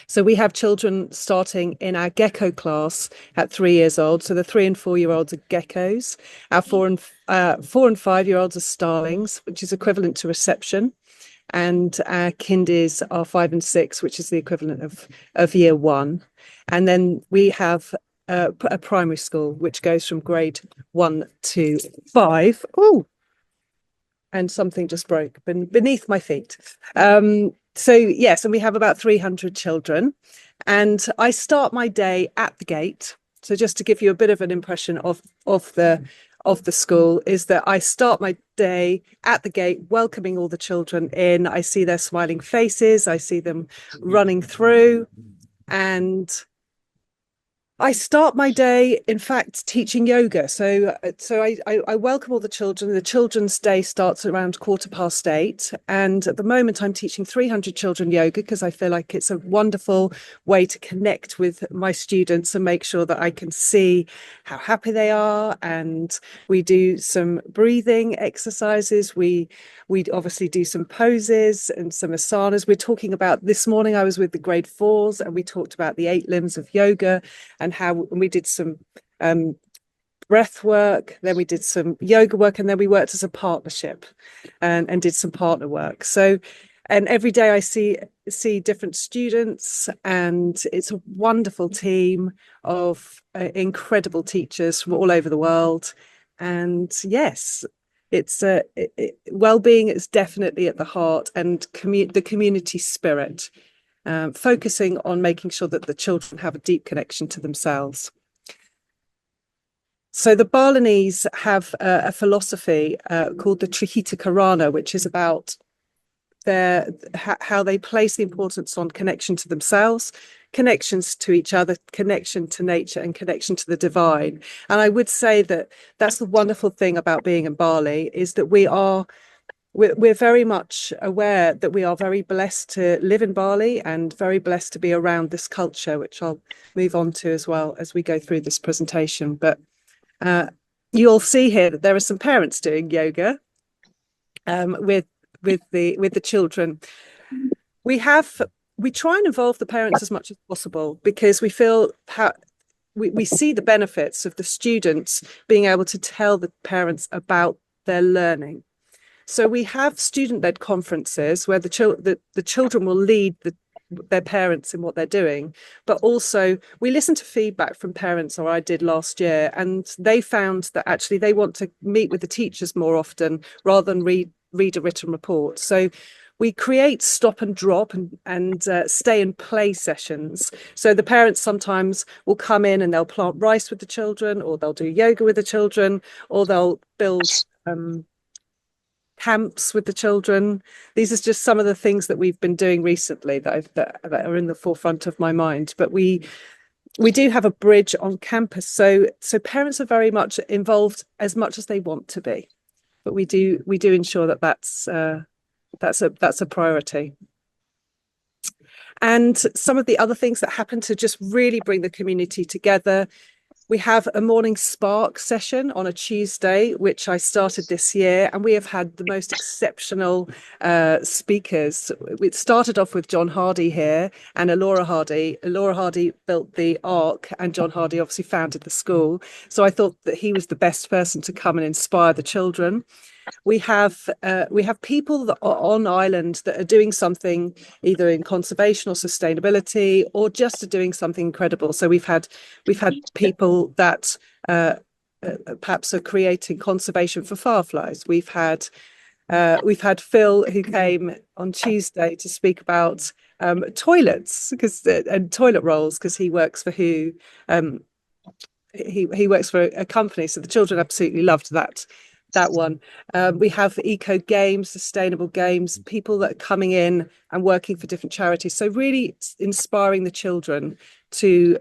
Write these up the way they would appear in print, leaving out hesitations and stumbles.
So we have children starting in our gecko class at 3 years old. So the 3 and 4 year olds are geckos. Our 4 and 5 year olds are starlings, which is equivalent to reception. And our kindies are 5 and 6, which is the equivalent of year one. And then we have a primary school, which goes from grade 1 to 5. Oh, and something just broke beneath my feet. So yes, and we have about 300 children, and I start my day at the gate. So just to give you a bit of an impression of the school, is that I start my day at the gate, welcoming all the children in. I see their smiling faces, I see them running through, and I start my day, in fact, teaching yoga. So I welcome all the children. The children's day starts around 8:15. And at the moment, I'm teaching 300 children yoga because I feel like it's a wonderful way to connect with my students and make sure that I can see how happy they are. And we do some breathing exercises. We obviously do some poses and some asanas. We're talking about, this morning I was with the grade 4s and we talked about the 8 limbs of yoga and how we did some breath work, then we did some yoga work, and then we worked as a partnership and did some partner work. So, and every day I see different students, and it's a wonderful team of incredible teachers from all over the world. And yes, it's well-being is definitely at the heart, and the community spirit, focusing on making sure that the children have a deep connection to themselves. So the Balinese have a philosophy called the Trihita Karana, which is about how they place the importance on connection to themselves, connections to each other, connection to nature, and connection to the divine. And I would say that that's the wonderful thing about being in Bali, is that we're very much aware that we are very blessed to live in Bali and very blessed to be around this culture, which I'll move on to as well as we go through this presentation. But you'll see here that there are some parents doing yoga with the children. We try and involve the parents as much as possible because we feel we see the benefits of the students being able to tell the parents about their learning. So we have student-led conferences where the children will lead their parents in what they're doing, but also we listen to feedback from parents, or I did last year, and they found that actually they want to meet with the teachers more often rather than read a written report. So we create stop and drop and stay and play sessions. So the parents sometimes will come in and they'll plant rice with the children, or they'll do yoga with the children, or they'll build camps with the children. These are just some of the things that we've been doing recently that are in the forefront of my mind. But we do have a bridge on campus, so parents are very much involved as much as they want to be. But we do ensure that that's a priority. And some of the other things that happen to just really bring the community together. We have a morning spark session on a Tuesday, which I started this year, and we have had the most exceptional speakers. We started off with John Hardy here and Alora Hardy. Alora Hardy built the Ark, and John Hardy obviously founded the school. So I thought that he was the best person to come and inspire the children. We have people that are on island that are doing something either in conservation or sustainability, or just are doing something incredible. So we've had people that perhaps are creating conservation for fireflies. We've had Phil, who came on Tuesday to speak about toilets and toilet rolls, because he works for Who. He works for a company, so the children absolutely loved that one. We have eco games, sustainable games, people that are coming in and working for different charities. So really inspiring the children to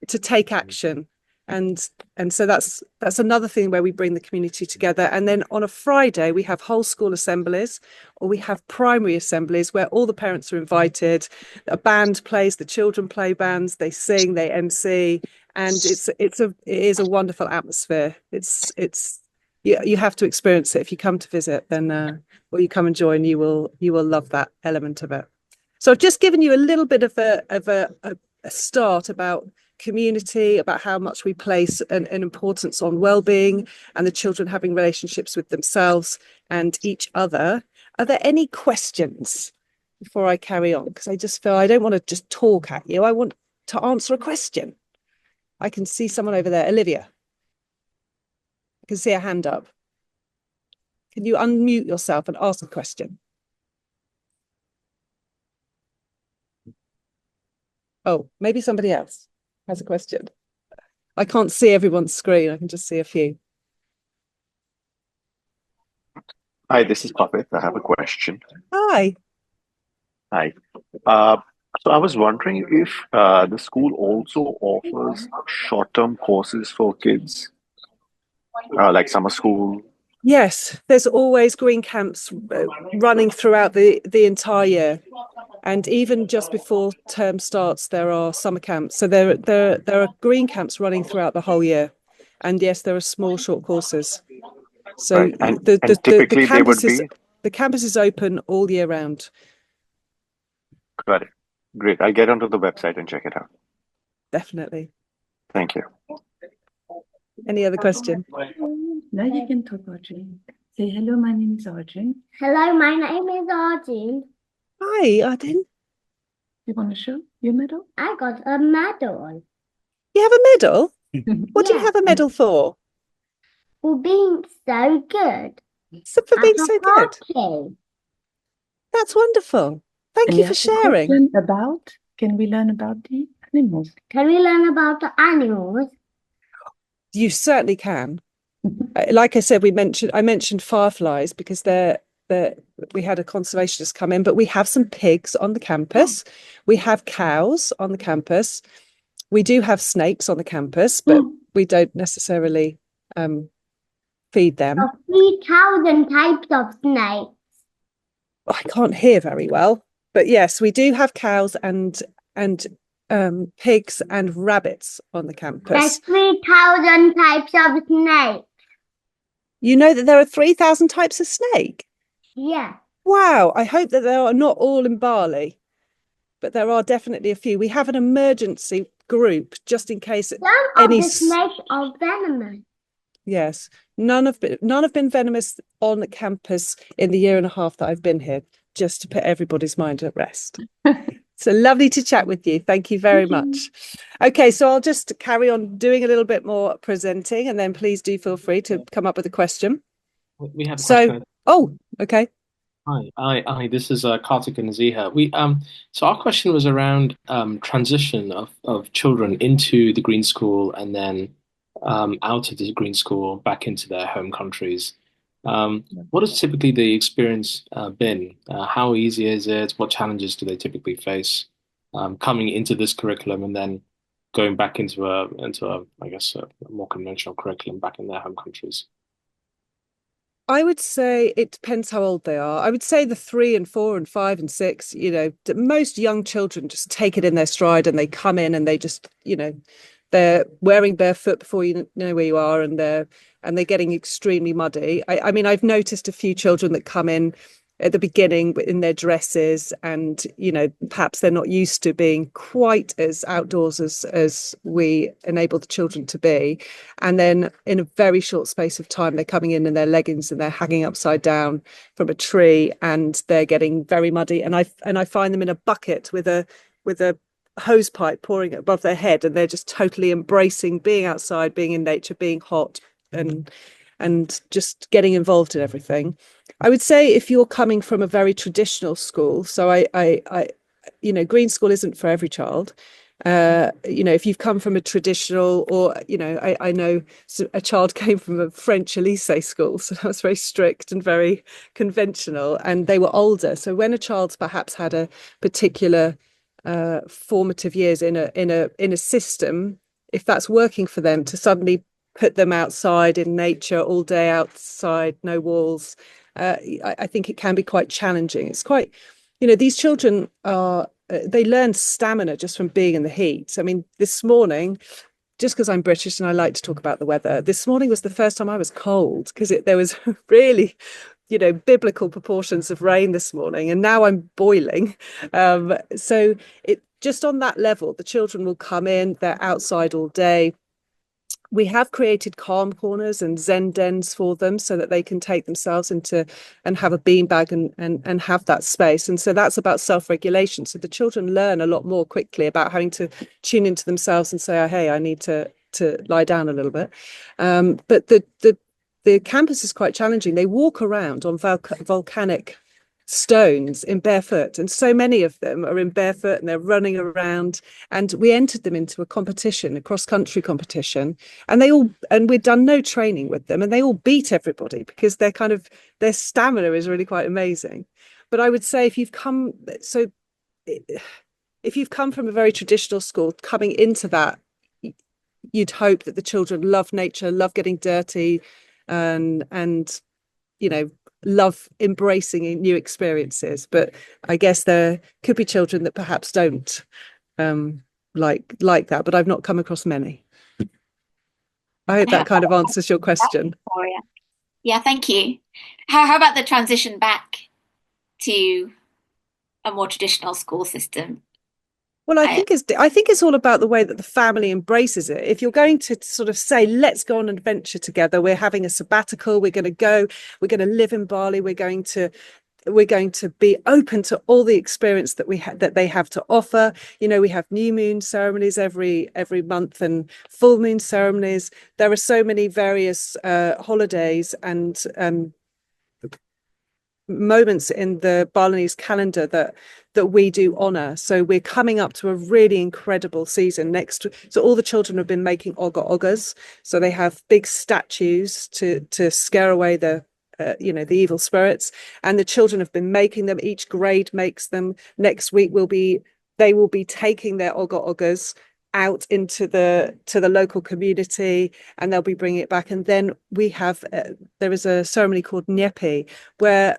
take action. And so that's another thing where we bring the community together. And then on a Friday, we have whole school assemblies, or we have primary assemblies where all the parents are invited. A band plays, the children play bands, they sing, they MC, and it is a wonderful atmosphere. You have to experience it. If you come to visit, then or you come and join, you will love that element of it. So I've just given you a little bit of a start about community, about how much we place an importance on well-being and the children having relationships with themselves and each other. Are there any questions before I carry on? Because I just feel I don't want to just talk at you. I want to answer a question. I can see someone over there. Olivia. I can see a hand up. Can you unmute yourself and ask a question? Oh, maybe somebody else has a question. I can't see everyone's screen. I can just see a few. Hi, this is Puppet. I have a question. Hi. Hi. Uh, so I was wondering if the school also offers short-term courses for kids, like summer school. Yes, there's always green camps running throughout the entire year. And even just before term starts, there are summer camps. So there are green camps running throughout the whole year. And yes, there are small short courses. So Right. And typically they would be. the campus is open all year round. Got it. Great. I'll get onto the website and check it out. Definitely. Thank you. Any other question? Now you can talk, Audrey. Say hello, my name is Audrey. Hello, my name is Arjun. Hi, Arden. You want to show your medal? I got a medal You have a medal? What do you Yeah. have a medal for? for being so good So for being at a so good. party. That's wonderful. Thank And you you for asked a sharing. question about, can we learn about the animals? Can we learn about the animals? You certainly can. Like I said, I mentioned fireflies because we had a conservationist come in, but we have some pigs on the campus. We have cows on the campus. We do have snakes on the campus, but we don't necessarily feed them. 3,000 types of snakes. I can't hear very well, but yes, we do have cows and pigs and rabbits on the campus. There's 3,000 types of snakes. You know that there are 3,000 types of snake? Yeah. Wow, I hope that they are not all in Bali, but there are definitely a few. We have an emergency group just in case Some of the snakes are venomous. Yes, none have been venomous on campus in the year and a half that I've been here, just to put everybody's mind at rest. So lovely to chat with you. Thank you very much. Okay, so I'll just carry on doing a little bit more presenting, and then please do feel free to come up with a question. We have a question. Oh, okay. Hi. This is Kartik and Ziha. So our question was around transition of children into the green school and then out of the green school back into their home countries. What has typically the experience been? How easy is it? What challenges do they typically face coming into this curriculum and then going back into a I guess a more conventional curriculum back in their home countries? I would say it depends how old they are. I would say the 3 and 4 and 5 and 6, most young children just take it in their stride and they come in and they just, they're wearing barefoot before you know where you are, and they're getting extremely muddy. I mean, I've noticed a few children that come in at the beginning in their dresses, and perhaps they're not used to being quite as outdoors as we enable the children to be, and then in a very short space of time they're coming in their leggings and they're hanging upside down from a tree and they're getting very muddy, and I find them in a bucket with a hose pipe pouring above their head, and they're just totally embracing being outside, being in nature, being hot, and just getting involved in everything. I would say if you're coming from a very traditional school, so I green school isn't for every child. If you've come from a traditional, or I know a child came from a French Elysee school, so that was very strict and very conventional, and they were older. So when a child's perhaps had a particular formative years in a system, if that's working for them, to suddenly put them outside in nature all day, outside, no walls, I think it can be quite challenging. It's quite, these children they learn stamina just from being in the heat. I mean, this morning, just because I'm British and I like to talk about the weather, this morning was the first time I was cold, because there was really biblical proportions of rain this morning, and now I'm boiling. So it just on that level, the children will come in, they're outside all day. We have created calm corners and Zen dens for them so that they can take themselves into and have a beanbag and have that space. And so that's about self-regulation. So the children learn a lot more quickly about having to tune into themselves and say, oh, hey, I need to lie down a little bit. But the campus is quite challenging. They walk around on volcanic stones in barefoot, and so many of them are in barefoot and they're running around. And we entered them into a competition, a cross-country competition, and we'd done no training with them, and they all beat everybody because their stamina is really quite amazing. But I would say if you've come from a very traditional school, coming into that, you'd hope that the children love nature, love getting dirty, and love embracing new experiences. But I guess there could be children that perhaps don't like that, but I've not come across many. I hope that kind of answers your question. Yeah, thank you. How about the transition back to a more traditional school system? Well, I think it's all about the way that the family embraces it. If you're going to sort of say, let's go on an adventure together, we're having a sabbatical, we're going to live in Bali, we're going to be open to all the experience that they have to offer. We have new moon ceremonies every month and full moon ceremonies. There are so many various holidays and moments in the Balinese calendar that we do honor. So we're coming up to a really incredible season next. So all the children have been making oga-ogas. So they have big statues to scare away the evil spirits, and the children have been making them. Each grade makes them. Next week they will be taking their oga-ogas out into the local community, and they'll be bringing it back. And then we have there is a ceremony called Nyepi where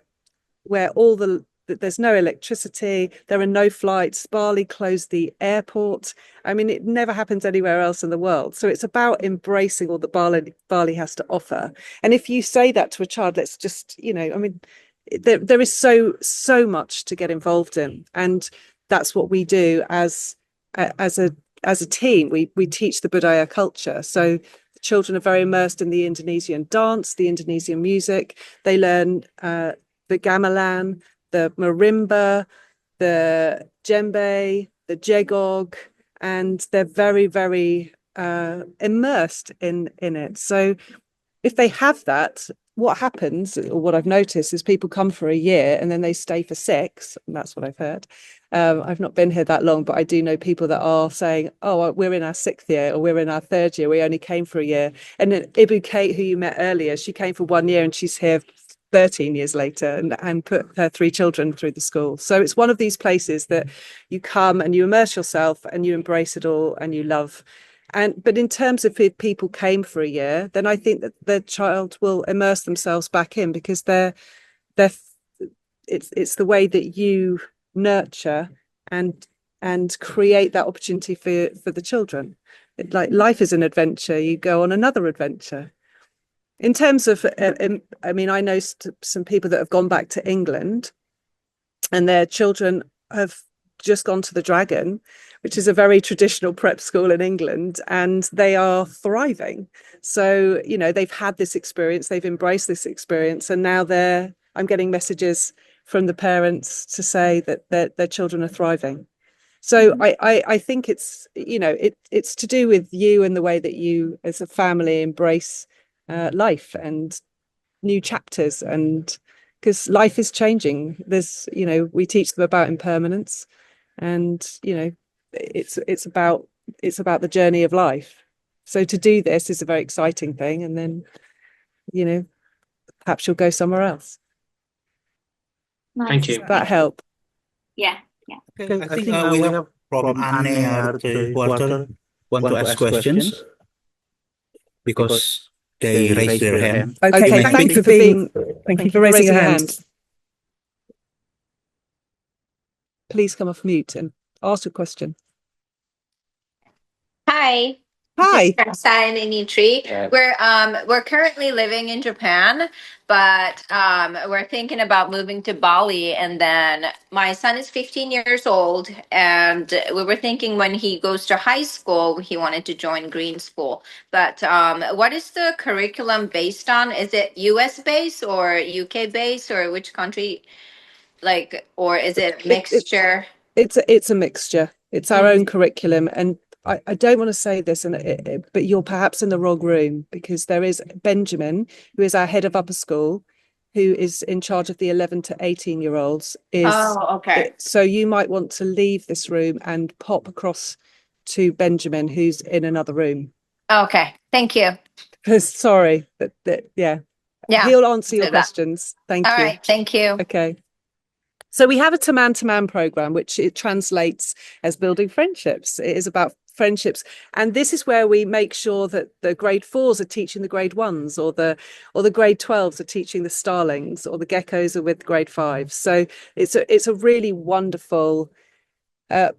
there's no electricity, there are no flights. Bali closed the airport. I mean, it never happens anywhere else in the world. So it's about embracing all that Bali has to offer. And if you say that to a child, let's just, there is so much to get involved in, and that's what we do as a team. We teach the Budaya culture. So the children are very immersed in the Indonesian dance, the Indonesian music. They learn the gamelan, the marimba, the djembe, the jegog, and they're very, very immersed in it. So if they have that, what happens, or what I've noticed, is people come for a year and then they stay for 6, and that's what I've heard. I've not been here that long, but I do know people that are saying, oh, we're in our 6th year, or we're in our 3rd year, we only came for a year. And then Ibu Kate, who you met earlier, she came for 1 year and she's here 13 years later and put her 3 children through the school. So it's one of these places that you come and you immerse yourself and you embrace it all and you love. But in terms of if people came for a year, then I think that the child will immerse themselves back in, because it's the way that you nurture and create that opportunity for the children. Like life is an adventure, you go on another adventure. In terms of, I mean, I know some people that have gone back to England and their children have just gone to the Dragon, which is a very traditional prep school in England, and they are thriving. So, they've had this experience, they've embraced this experience, and now I'm getting messages from the parents to say that their children are thriving. So I think it's, it's to do with you and the way that you as a family embrace life and new chapters, and because life is changing. There's, we teach them about impermanence, and it's about the journey of life. So to do this is a very exciting thing, and then perhaps you'll go somewhere else. Thank you. Does that help? Yeah. Okay, I think we have from Anne or Walter want to ask questions because they raised their hand. Okay, thank you for raising your hand. Please come off mute and ask a question. Hi, Hi. Tree. We're currently living in Japan, but we're thinking about moving to Bali. And then my son is 15 years old, and we were thinking when he goes to high school, he wanted to join green school. But what is the curriculum based on? Is it US based or UK based, or which country? Like, or is it mixture? It's a mixture. It's our own curriculum, and I don't want to say this, but you're perhaps in the wrong room, because there is Benjamin, who is our head of upper school, who is in charge of the 11 to 18-year-olds. Okay. So you might want to leave this room and pop across to Benjamin, who's in another room. Okay. Thank you. Sorry, yeah. He'll answer your questions. Thank you. All right. Thank you. Okay. So we have a to-man program, which it translates as building friendships. It is about friendships, and this is where we make sure that the grade 4s are teaching the grade 1s, or the grade 12s are teaching the starlings, or the geckos are with grade 5s. So it's a really wonderful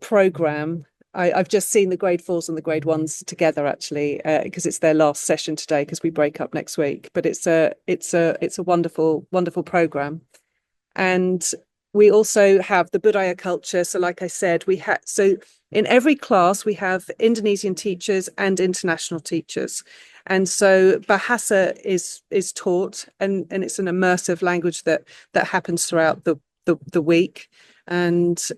program. I've just seen the grade 4s and the grade 1s together, actually, because it's their last session today, because we break up next week. But it's a wonderful program. And we also have the budaya culture. So like I said, in every class we have Indonesian teachers and international teachers. And so Bahasa is taught, and it's an immersive language that happens throughout the week. But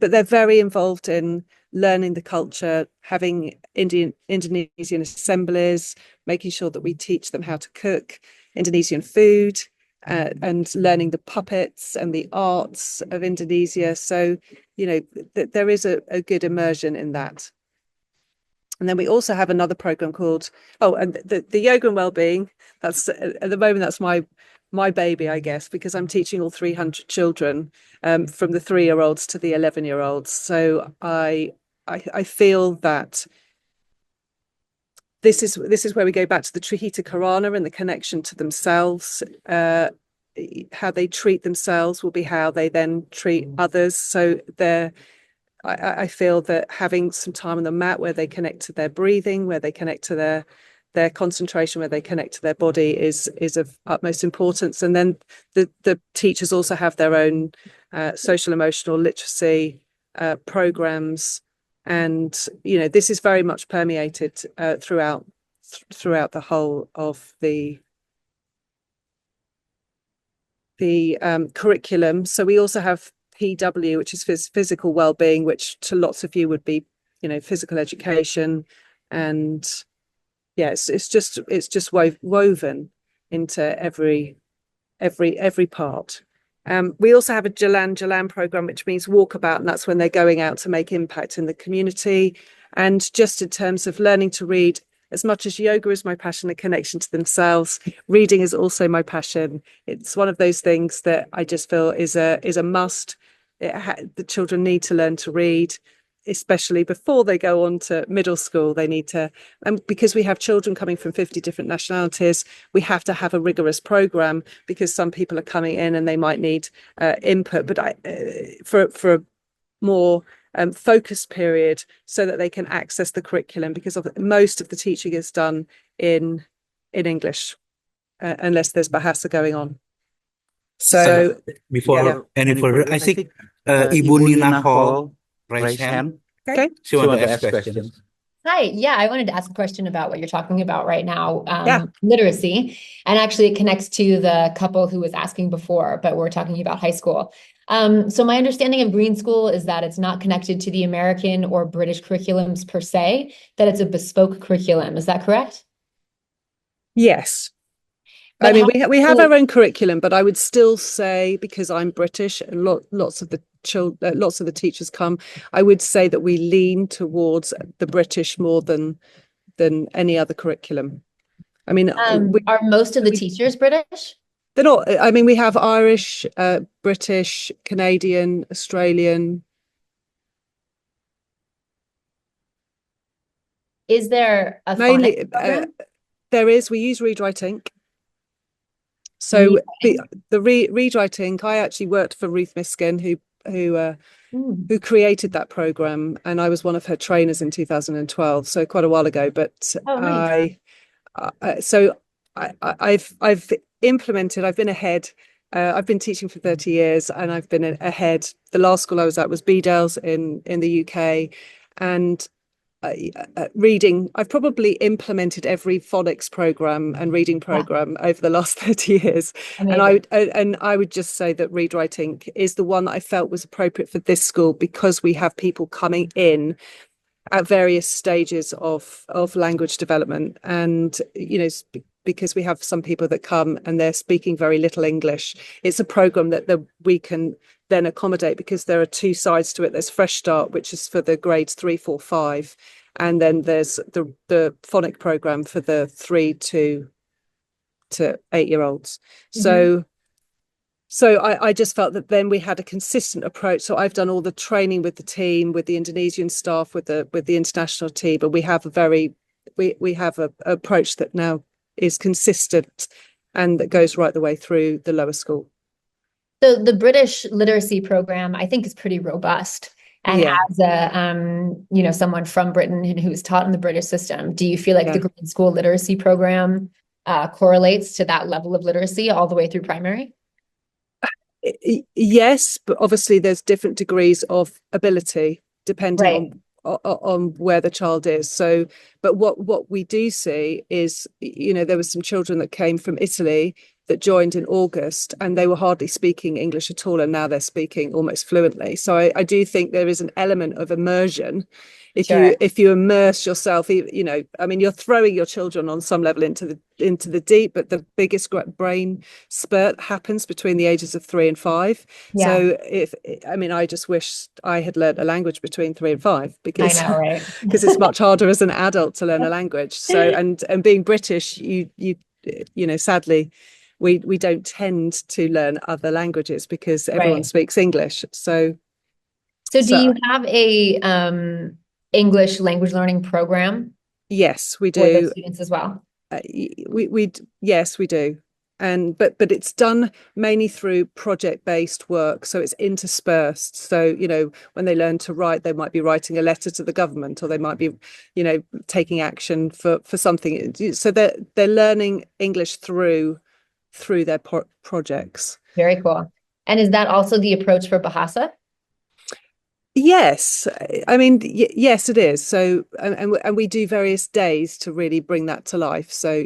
they're very involved in learning the culture, having Indonesian assemblies, making sure that we teach them how to cook Indonesian food, and learning the puppets and the arts of Indonesia. So, there is a good immersion in that. And then we also have another program called, and the yoga and wellbeing. That's at the moment, that's my baby, I guess, because I'm teaching all 300 children, from the 3-year-olds to the 11-year-olds. So I feel that this is where we go back to the Trihita Karana and the connection to themselves. How they treat themselves will be how they then treat others. So I feel that having some time on the mat where they connect to their breathing, where they connect to their concentration, where they connect to their body is of utmost importance. And then the teachers also have their own social emotional literacy programs. And this is very much permeated throughout the whole of the curriculum. So we also have PW, which is physical well-being, which to lots of you would be physical education. And it's just woven into every part. We also have a Jalan program, which means walkabout, and that's when they're going out to make impact in the community. And just in terms of learning to read, as much as yoga is my passion, a connection to themselves, reading is also my passion. It's one of those things that I just feel is a must. The children need to learn to read, especially before they go on to middle school. They need to, and because we have children coming from 50 different nationalities, we have to have a rigorous program, because some people are coming in and they might need input, but for a more focused period, so that they can access the curriculum, because most of the teaching is done in English, unless there's Bahasa going on. So before any further, I think Ibu Nina Hall raised hand. Okay. She wanted to ask questions. Hi, yeah, I wanted to ask a question about what you're talking about right now, literacy, and actually it connects to the couple who was asking before, but we're talking about high school. So my understanding of green school is that it's not connected to the American or British curriculums per se, that it's a bespoke curriculum. Is that correct? Yes. But I mean, we have our own curriculum, but I would still say, because I'm British and lots of the teachers come, I would say that we lean towards the British more than any other curriculum. I mean, are most of the teachers British? They're not. I mean, we have Irish, British, Canadian, Australian. Is there a mainly program? There is. We use Read Write Ink. So the Read Write Ink, I actually worked for Ruth Miskin, who who created that program, and I was one of her trainers in 2012, so quite a while ago. But Oh, nice. I've implemented. I've been ahead. I've been teaching for 30 years, and I've been ahead. The last school I was at was Bedales in the UK, and reading. I've probably implemented every phonics program and reading program over the last 30 years. Amazing. And I would just say that read writing is the one that I felt was appropriate for this school, because we have people coming in at various stages of language development, and because we have some people that come and they're speaking very little English. It's a program that we can then accommodate, because there are two sides to it. There's Fresh Start, which is for the grades 3, 4, 5, and then there's the phonic program for the 3 to 8-year-olds. So I just felt that then we had a consistent approach. So I've done all the training with the team, with the Indonesian staff, with the international team, but we have we have a approach that now is consistent and that goes right the way through the lower school. So the British literacy program, I think, is pretty robust. And as a someone from Britain who's taught in the British system, do you feel like the grade school literacy program correlates to that level of literacy all the way through primary? Yes, but obviously there's different degrees of ability depending on where the child is. So, but what we do see is, there were some children that came from Italy that joined in August, and they were hardly speaking English at all, and now they're speaking almost fluently. So I do think there is an element of immersion. If you immerse yourself, you're throwing your children on some level into the deep, but the biggest brain spurt happens between the ages of 3 and 5. So I just wish I had learned a language between 3 and 5, because I know, right? because it's much harder as an adult to learn a language. So and being British, you sadly, we don't tend to learn other languages because everyone speaks English. So do you have a English language learning program? Yes, we do. For the students as well. Yes, we do. And but it's done mainly through project-based work, so it's interspersed. So when they learn to write, they might be writing a letter to the government, or they might be taking action for something. So they're learning English through their projects. Very cool. And is that also the approach for Bahasa? Yes, yes, it is. So, and we do various days to really bring that to life. So,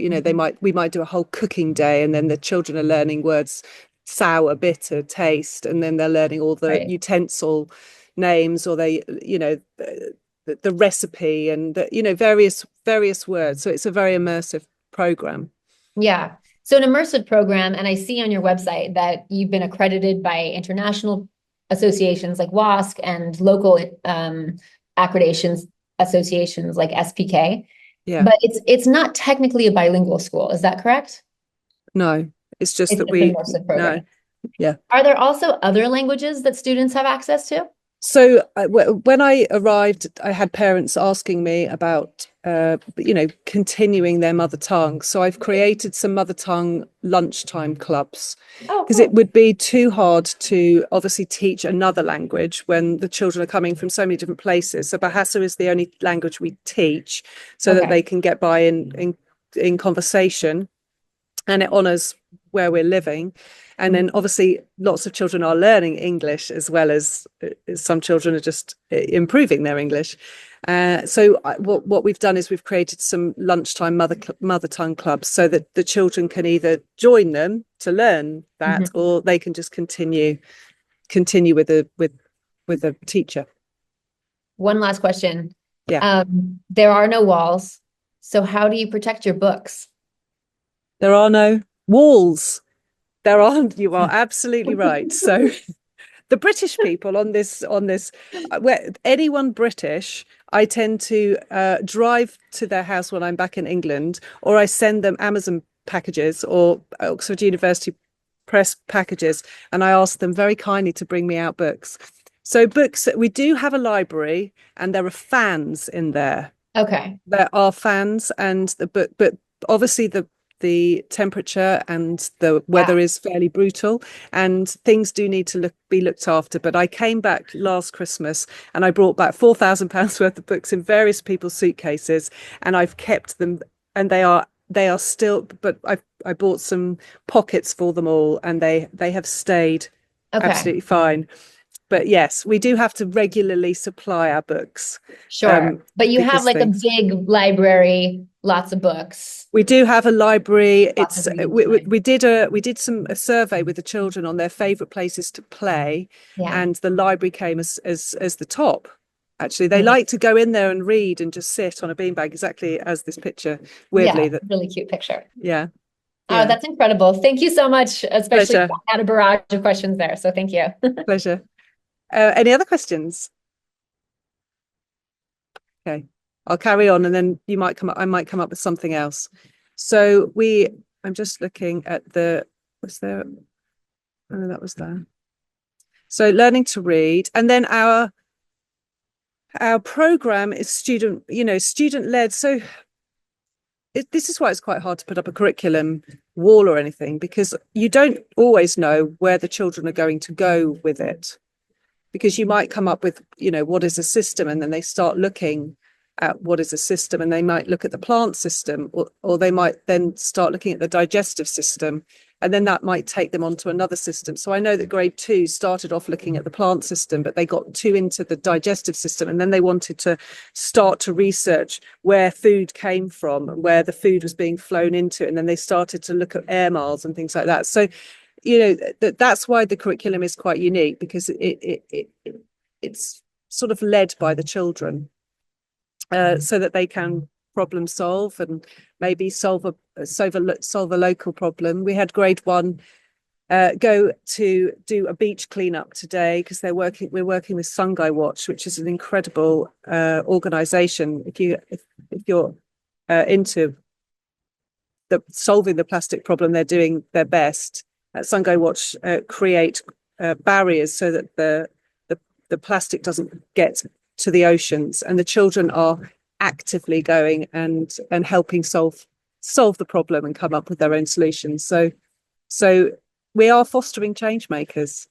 we might do a whole cooking day, and then the children are learning words: sour, bitter, taste, and then they're learning all the utensil names, or the recipe, and various words. So it's a very immersive program. Yeah. So an immersive program, and I see on your website that you've been accredited by international associations like WASC and local accreditation associations like SPK. Yeah. But it's not technically a bilingual school. Is that correct? No, it's just that we no. Yeah. Are there also other languages that students have access to? So when I arrived, I had parents asking me about, continuing their mother tongue. So I've created some mother tongue lunchtime clubs, because it would be too hard to obviously teach another language when the children are coming from so many different places. So Bahasa is the only language we teach, so that they can get by in conversation, and it honors where we're living. And then obviously lots of children are learning English, as well as some children are just improving their English. So what we've done is we've created some lunchtime mother tongue clubs, so that the children can either join them to learn that, or they can just continue with a teacher. One last question. Yeah. There are no walls. So how do you protect your books? There are no walls. There aren't. You are absolutely right. So the British people on this, where anyone British, I tend to drive to their house when I'm back in England, or I send them Amazon packages or Oxford University Press packages, and I ask them very kindly to bring me out books. So books, we do have a library, and there are fans in there. Okay. There are fans, and the book, but obviously the the temperature and the weather is fairly brutal, and things do need to be looked after. But I came back last Christmas and I brought back £4,000 worth of books in various people's suitcases, and I've kept them, and they are still, but I bought some pockets for them all, and they have stayed absolutely fine. But yes, we do have to regularly supply our books. Sure. But you have like a big library, lots of books. We do have a library. We did a survey with the children on their favorite places to play, and the library came as the top. Actually, they like to go in there and read and just sit on a beanbag, exactly as this picture. Weirdly, really cute picture. Yeah. Oh, that's incredible. Thank you so much, especially Pleasure. I had a barrage of questions there. So thank you. Pleasure. Any other questions? Okay, I'll carry on, and then I might come up with something else. So I'm just looking at was there? Oh, that was there. So learning to read, and then our program is student led. So this is why it's quite hard to put up a curriculum wall or anything, because you don't always know where the children are going to go with it. Because you might come up with, what is a system, and then they start looking at what is a system, and they might look at the plant system, or they might then start looking at the digestive system, and then that might take them onto another system. So I know that grade 2 started off looking at the plant system, but they got too into the digestive system, and then they wanted to start to research where food came from, where the food was being flown into, and then they started to look at air miles and things like that. So that's why the curriculum is quite unique, because it's sort of led by the children, so that they can problem solve and maybe solve a local problem. We had grade 1 go to do a beach cleanup today, because we're working with Sungai Watch, which is an incredible organization. If you're into solving the plastic problem, they're doing their best. Sungai Watch create barriers so that the plastic doesn't get to the oceans, and the children are actively going and helping solve the problem and come up with their own solutions. So we are fostering change makers.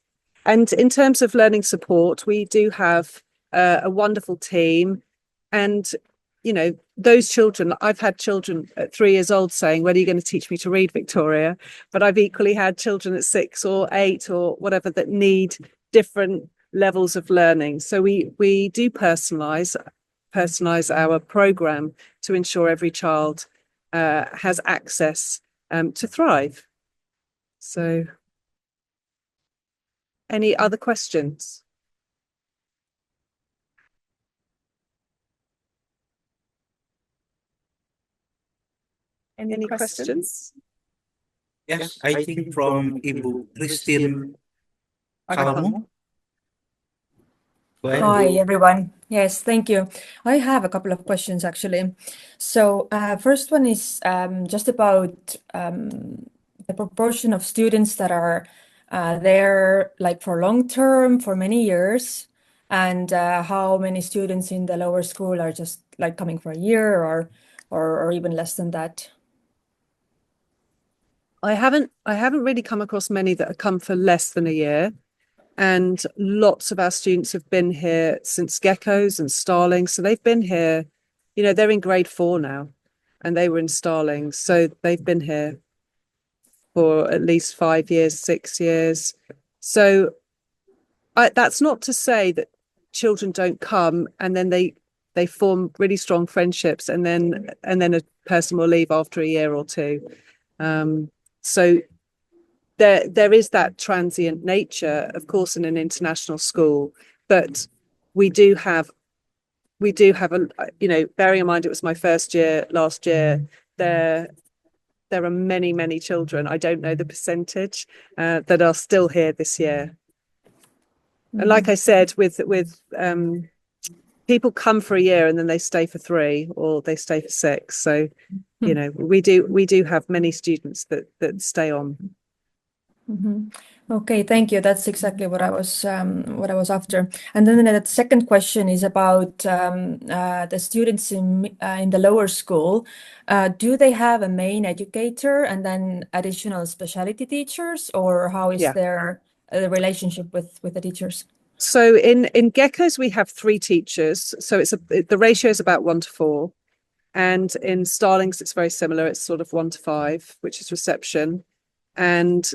And in terms of learning support, we do have a wonderful team, and those children, I've had children at 3 years old saying, "When are you going to teach me to read, Victoria?" But I've equally had children at 6 or 8 or whatever that need different levels of learning. So we do personalize our program to ensure every child has access to thrive. So any other questions? Any questions? Yes, I think from Ibu Christine Kalmo. Hi, everyone. Yes, thank you. I have a couple of questions, actually. So first one is just about the proportion of students that are there like for long term, for many years, and how many students in the lower school are just like coming for a year or even less than that. I haven't really come across many that have come for less than a year. And lots of our students have been here since geckos and starlings. So they've been here, they're in grade 4 now, and they were in starlings. So they've been here for at least 5 years, 6 years. So that's not to say that children don't come and then they form really strong friendships, and then a person will leave after a year or two. So there is that transient nature, of course, in an international school, but we do have a, bearing in mind it was my first year last year, there are many children, I don't know the percentage, that are still here this year. And like I said, with people come for a year and then they stay for 3 or they stay for 6. So, we do have many students that stay on. Okay, thank you. That's exactly what I was after. And then the second question is about the students in the lower school. Do they have a main educator and then additional specialty teachers, or how is their relationship with the teachers? So in geckos we have 3 teachers, so the ratio is about 1 to 4, and in starlings it's very similar. It's sort of 1 to 5, which is reception, and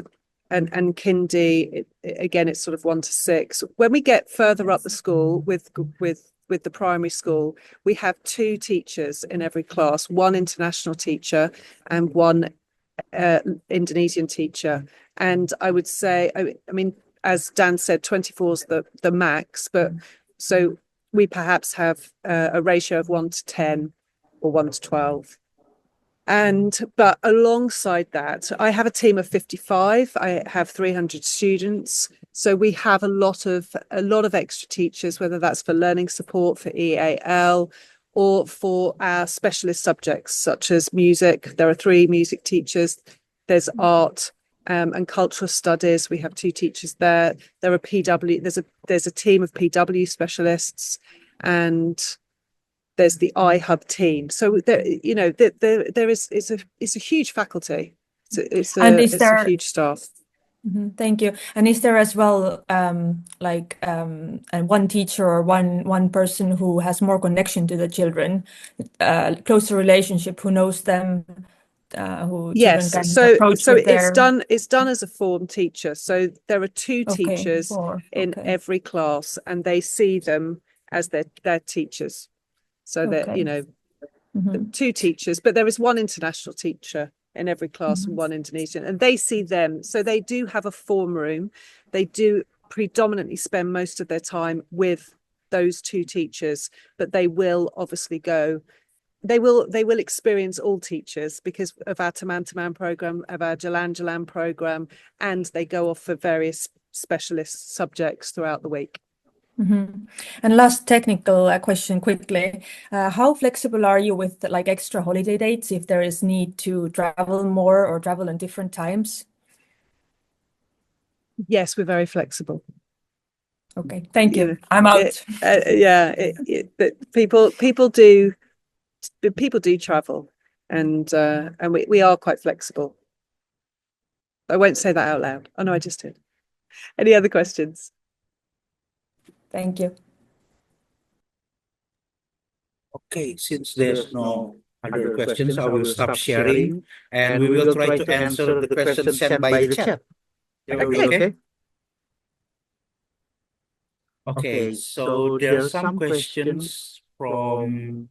kindy again it's sort of 1 to 6. When we get further up the school with the primary school, we have 2 teachers in every class, 1 international teacher and 1 Indonesian teacher. And I would say, I mean, as Dan said, 24 is the max, but so we perhaps have a ratio of 1 to 10 or 1 to 12. But alongside that, I have a team of 55. I have 300 students. So we have a lot of extra teachers, whether that's for learning support, for EAL, or for our specialist subjects such as music. There are 3 music teachers. There's art and cultural studies. We have 2 teachers there. There are PW. There's a team of PW specialists, and there's the iHub team. So there, you know, there is it's a huge faculty. It's a huge staff. Thank you. And is there as well like one teacher or one person who has more connection to the children, closer relationship, who knows them, who children can approach with their... it's done as a form teacher. So there are 2 teachers in every class, and they see them as their teachers. So that, you know, 2 teachers, but there is 1 international teacher in every class and 1 Indonesian, and they see them. So they do have a form room. They do predominantly spend most of their time with those 2 teachers, but they will obviously go. They will experience all teachers because of our Teman program, of our Jalan program, and they go off for various specialist subjects throughout the week. And last technical question quickly. How flexible are you with like extra holiday dates if there is need to travel more or travel in different times? Yes, we're very flexible. Okay, thank you. I'm out. People do travel, and we are quite flexible. I won't say that out loud. Oh no, I just did. Any other questions? Thank you. Okay, since there's no other questions, I will stop sharing and we will try to answer the questions sent by the chat. Okay. Okay, so there are some questions from,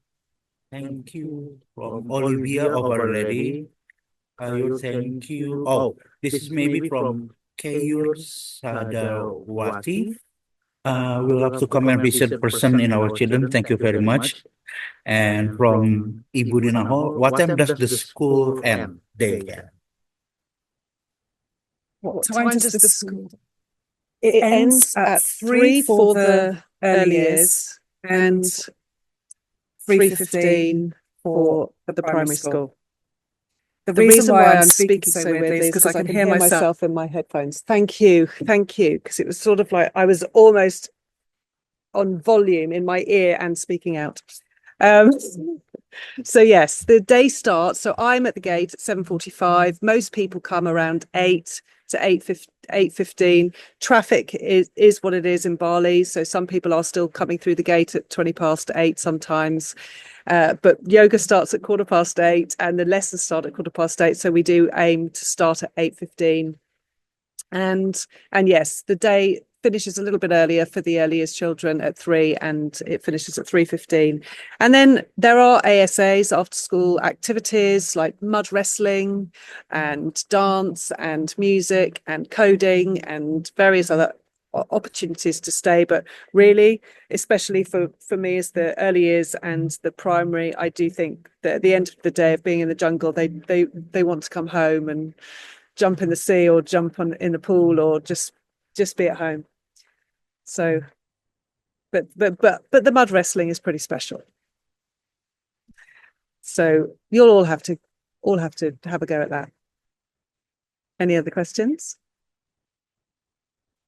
thank you, from Olivia already. Thank you. Oh, this is maybe from Kayur Sadawati. We'll have to come and visit person in our children. Thank you very much. And from Ibu Dinaho, what time does the school end? Day end. What time does the school? It ends at 3 for the early years and 3:15 for the primary school. The reason why I'm speaking so weirdly is because I can hear myself in my headphones. Thank you, because it was sort of like I was almost on volume in my ear and speaking out. So yes, the day starts. So I'm at the gate at 7:45. Most people come around 8 to 8:15. Traffic is what it is in Bali. So some people are still coming through the gate at 20 past 8 sometimes. But yoga starts at 8:15 and the lessons start at 8:15. So we do aim to start at 8:15. And yes, the day finishes a little bit earlier for the earliest children at 3, and it finishes at 3:15. And then there are ASAs, after school activities like mud wrestling and dance and music and coding and various other opportunities to stay. But really, especially for me as the early years and the primary, I do think that at the end of the day of being in the jungle, they want to come home and jump in the sea or jump in the pool or just be at home. So but the mud wrestling is pretty special, so you'll all have to have a go at that. Any other questions?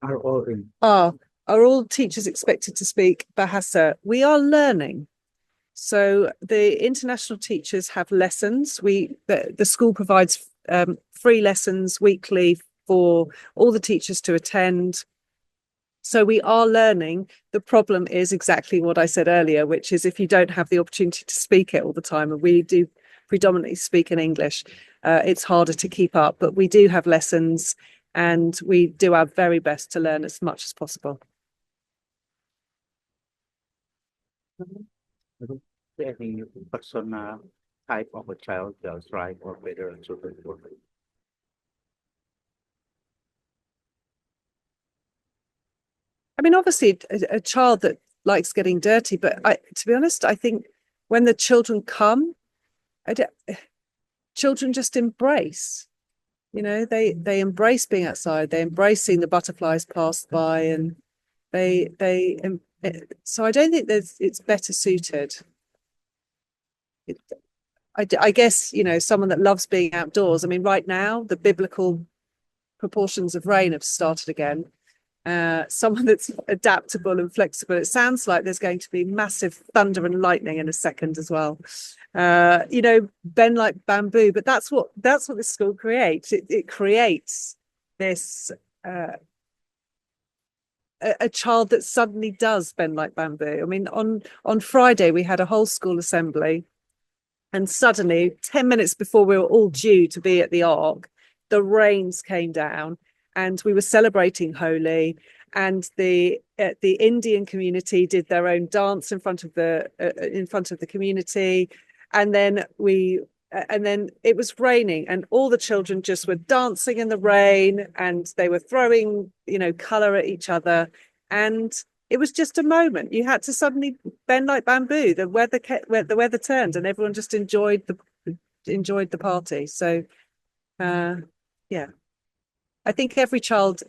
Are all in. Are all teachers expected to speak Bahasa? We are learning. So the international teachers have lessons. The school provides free lessons weekly for all the teachers to attend. So we are learning. The problem is exactly what I said earlier, which is if you don't have the opportunity to speak it all the time, and we do predominantly speak in English, it's harder to keep up. But we do have lessons, and we do our very best to learn as much as possible. Any personal type of a child they'll thrive or better children work. I mean, obviously, a child that likes getting dirty, but to be honest, I think when the children come, children just embrace. You know, they embrace being outside. They embrace seeing the butterflies pass by, and so I don't think it's better suited. I guess, you know, someone that loves being outdoors. I mean, right now the biblical proportions of rain have started again. Someone that's adaptable and flexible. It sounds like there's going to be massive thunder and lightning in a second as well. You know, bend like bamboo, but that's what this school creates. It creates this a child that suddenly does bend like bamboo. I mean, on Friday we had a whole school assembly, and suddenly 10 minutes before we were all due to be at the Ark, the rains came down, and we were celebrating Holi, and the Indian community did their own dance in front of the community, and then it was raining, and all the children just were dancing in the rain, and they were throwing, you know, color at each other, and it was just a moment. You had to suddenly bend like bamboo. The weather turned, and everyone just enjoyed the party. So, yeah, I think every child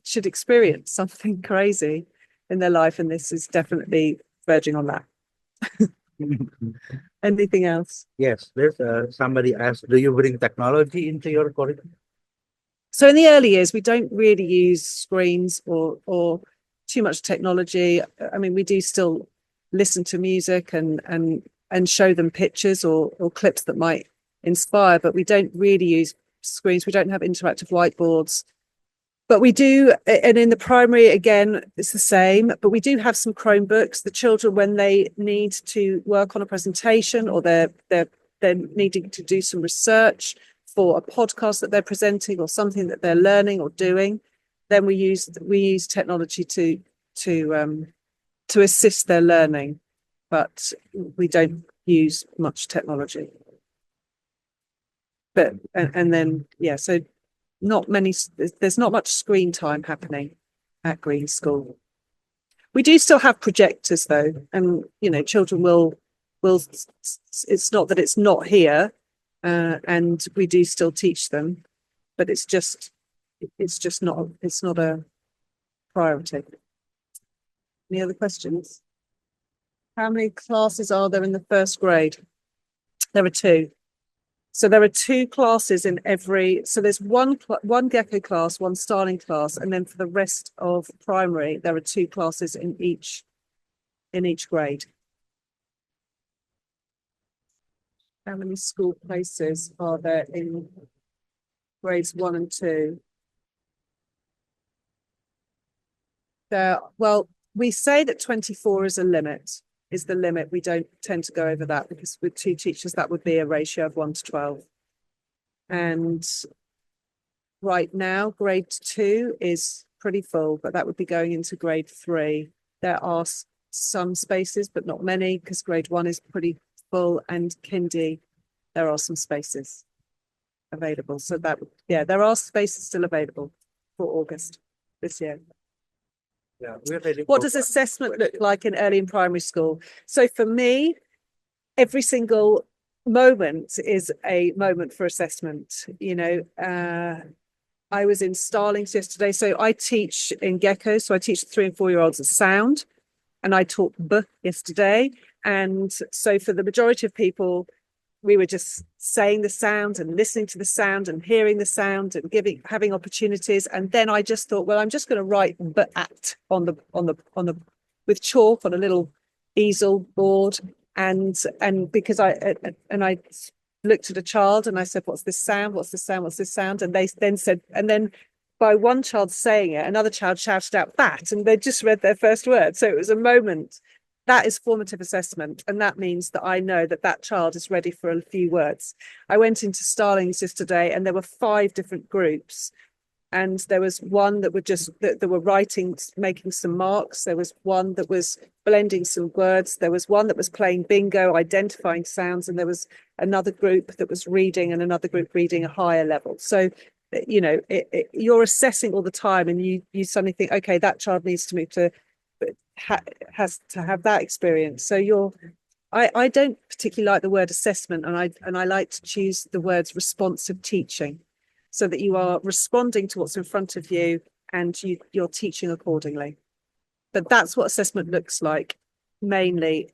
should experience something crazy in their life, and this is definitely verging on that. Anything else? Yes, there's somebody asked, do you bring technology into your curriculum? So in the early years, we don't really use screens or too much technology. I mean, we do still listen to music and show them pictures or clips that might inspire, but we don't really use screens. We don't have interactive whiteboards. But we do, and in the primary, again, it's the same, but we do have some Chromebooks. The children, when they need to work on a presentation or they're needing to do some research for a podcast that they're presenting or something that they're learning or doing, then we use technology to assist their learning, but we don't use much technology. But and then so there's not much screen time happening at Green School. We do still have projectors though, and you know, children will it's not that it's not here, and we do still teach them, but it's not a priority. Any other questions? How many classes are there in the first grade? There are 2. So there are 2 classes in every. So there's one Gecko class, one Starling class, and then for the rest of primary, there are 2 classes in each grade. How many school places are there in grades 1 and 2? Well, we say that 24 is the limit. We don't tend to go over that, because with 2 teachers, that would be a ratio of 1 to 12. And right now, grade 2 is pretty full, but that would be going into grade 3. There are some spaces, but not many, because grade 1 is pretty full, and kindy, there are some spaces available. So there are spaces still available for August this year. Yeah, we're ready. What does assessment look like in early and primary school? So for me, every single moment is a moment for assessment. You know, I was in Starlings yesterday. So I teach in Gecko. So I teach 3 and 4-year-olds sound, and I taught B yesterday. And so for the majority of people, we were just saying the sound and listening to the sound and hearing the sound and having opportunities. And then I just thought, well, I'm just going to write but at on the with chalk on a little easel board. And because I looked at a child and I said, what's this sound? What's this sound? What's this sound? And they then said, and then by one child saying it, another child shouted out that, and they just read their first word. So it was a moment. That is formative assessment. And that means that I know that that child is ready for a few words. I went into Starlings yesterday and there were 5 different groups. And there was one that were writing, making some marks. There was one that was blending some words. There was one that was playing bingo, identifying sounds. And there was another group that was reading and another group reading a higher level. So, you know, you're assessing all the time, and you suddenly think, okay, that child needs to move to, has to have that experience. So I don't particularly like the word assessment, and I like to choose the words responsive teaching, so that you are responding to what's in front of you and you're teaching accordingly. But that's what assessment looks like mainly.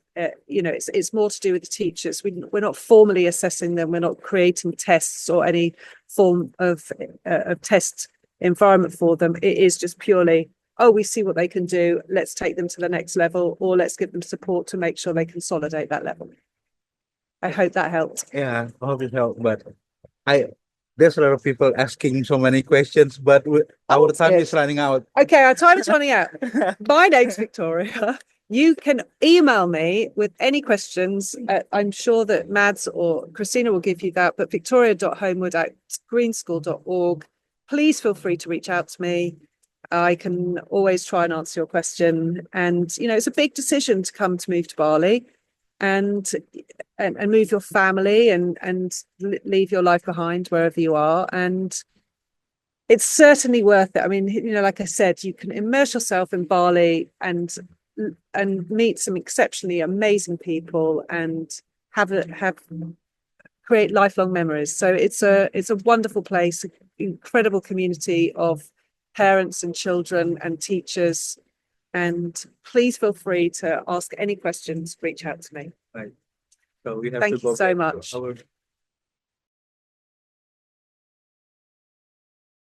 You know, it's more to do with the teachers. We're not formally assessing them. We're not creating tests or any form of test environment for them. It is just purely, oh, we see what they can do. Let's take them to the next level, or let's give them support to make sure they consolidate that level. I hope that helped. Yeah, I hope it helped. But there's a lot of people asking so many questions, but our time is running out. Okay, our time is running out. My name's Victoria. You can email me with any questions. I'm sure that Mads or Christina will give you that, but victoria.homewood@greenschool.org. Please feel free to reach out to me. I can always try and answer your question. And, you know, it's a big decision to move to Bali and move your family and leave your life behind wherever you are. And it's certainly worth it. I mean, you know, like I said, you can immerse yourself in Bali and meet some exceptionally amazing people and create lifelong memories. So it's a wonderful place, incredible community of parents and children and teachers. And please feel free to ask any questions, reach out to me. Right. So we have Thank to go you so back to much. our